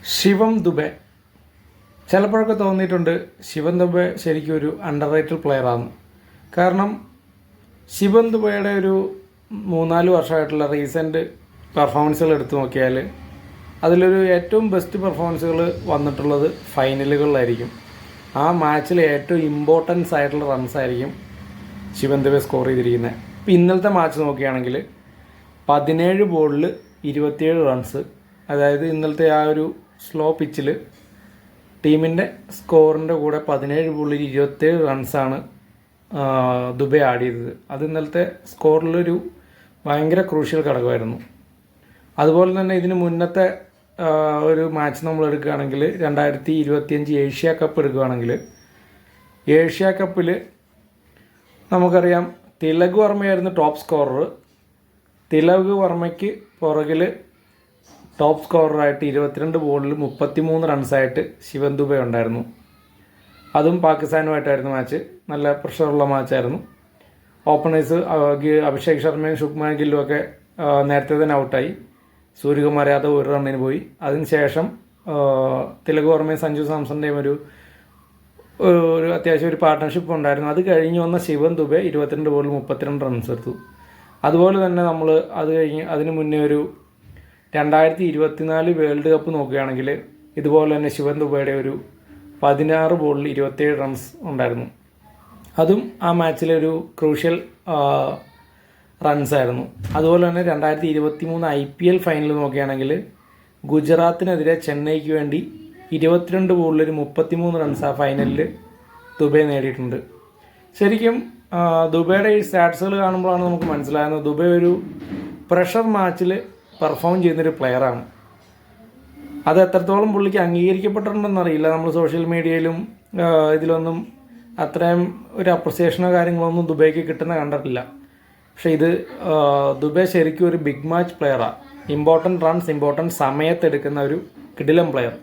ശിവം ദുബെ. ചിലപ്പോഴൊക്കെ തോന്നിയിട്ടുണ്ട് ശിവം ദുബെ ശരിക്കും ഒരു അണ്ടർ റേറ്റഡ് പ്ലെയറാണ്. കാരണം ശിവം ദുബെയുടെ ഒരു 3-4 വർഷമായിട്ടുള്ള റീസെൻറ്റ് പെർഫോമൻസുകൾ എടുത്തു നോക്കിയാൽ അതിലൊരു ഏറ്റവും ബെസ്റ്റ് പെർഫോമൻസുകൾ വന്നിട്ടുള്ളത് ഫൈനലുകളിലായിരിക്കും. ആ മാച്ചിൽ ഏറ്റവും ഇമ്പോർട്ടൻസ് ആയിട്ടുള്ള റൺസായിരിക്കും ശിവം ദുബെ സ്കോർ ചെയ്തിരിക്കുന്നത്. ഇപ്പോൾ ഇന്നലത്തെ മാച്ച് നോക്കുകയാണെങ്കിൽ 17 ബോളിൽ 27 റൺസ്. അതായത് ഇന്നലത്തെ ആ ഒരു സ്ലോ പിച്ചിൽ ടീമിൻ്റെ സ്കോറിൻ്റെ കൂടെ 17 ബോളിൽ 27 റൺസാണ് ദുബെ ആഡ് ചെയ്തത്. അത് ഇന്നലത്തെ സ്കോറിലൊരു ഭയങ്കര ക്രൂഷ്യൽ ഘടകമായിരുന്നു. അതുപോലെ തന്നെ ഇതിന് മുന്നത്തെ ഒരു മാച്ച് നമ്മൾ എടുക്കുകയാണെങ്കിൽ 2025 ഏഷ്യ കപ്പ് എടുക്കുകയാണെങ്കിൽ ഏഷ്യ കപ്പിൽ നമുക്കറിയാം തിലക് വർമ്മയായിരുന്നു ടോപ്പ് സ്കോറർ. തിലക് വർമ്മയ്ക്ക് പുറകിൽ ടോപ്പ് സ്കോററായിട്ട് 22 ബോളിൽ 33 റൺസായിട്ട് ശിവം ദുബെ ഉണ്ടായിരുന്നു. അതും പാകിസ്ഥാനുമായിട്ടായിരുന്നു മാച്ച്. നല്ല പ്രഷറുള്ള മാച്ചായിരുന്നു. ഓപ്പണേഴ്സ് അഭിഷേക് ശർമ്മയും ശുഭ്മാൻ ഗില്ലും ഒക്കെ നേരത്തെ തന്നെ ഔട്ടായി. സൂര്യകുമാർ യാദവ് 1 റണ്ണിന് പോയി. അതിനുശേഷം തിലക് വർമ്മയും സഞ്ജു സാംസണിൻ്റെയും ഒരു അത്യാവശ്യം ഒരു പാർട്ട്ണർഷിപ്പ് ഉണ്ടായിരുന്നു. അത് കഴിഞ്ഞ് വന്ന ശിവം ദുബെ 22 ബോളിൽ 32 റൺസ് എടുത്തു. അതുപോലെ തന്നെ നമ്മൾ അത് കഴിഞ്ഞ് അതിന് മുന്നേ ഒരു 2024 വേൾഡ് കപ്പ് നോക്കുകയാണെങ്കിൽ ഇതുപോലെ തന്നെ ശിവം ദുബെയുടെ ഒരു 16 ബോളിൽ 27 റൺസ് ഉണ്ടായിരുന്നു. അതും ആ മാച്ചിലൊരു ക്രൂഷ്യൽ റൺസായിരുന്നു. അതുപോലെ തന്നെ 2023 IPL ഫൈനൽ നോക്കുകയാണെങ്കിൽ ഗുജറാത്തിനെതിരെ ചെന്നൈക്ക് വേണ്ടി 22 ബോളിൽ 33 റൺസ് ആ ഫൈനലിൽ ദുബെ നേടിയിട്ടുണ്ട്. ശരിക്കും ദുബെയുടെ ഈ സ്റ്റാറ്റ്സുകൾ കാണുമ്പോഴാണ് നമുക്ക് മനസ്സിലാകുന്നത് ദുബെ ഒരു പ്രഷർ മാച്ചിൽ പെർഫോം ചെയ്യുന്നൊരു പ്ലെയറാണ്. അത് എത്രത്തോളം പുള്ളിക്ക് അംഗീകരിക്കപ്പെട്ടിട്ടുണ്ടെന്നറിയില്ല. നമ്മൾ സോഷ്യൽ മീഡിയയിലും ഇതിലൊന്നും അത്രയും ഒരു അപ്രിസിയേഷനോ കാര്യങ്ങളൊന്നും ദുബൈക്ക് കിട്ടുന്ന കണ്ടിട്ടില്ല. പക്ഷേ ഇത് ദുബെ ശരിക്കും ഒരു ബിഗ് മാച്ച് പ്ലെയറാണ്. ഇമ്പോർട്ടൻറ്റ് റൺസ് ഇമ്പോർട്ടൻറ്റ് സമയത്തെടുക്കുന്ന ഒരു കിടിലൻ പ്ലെയർ.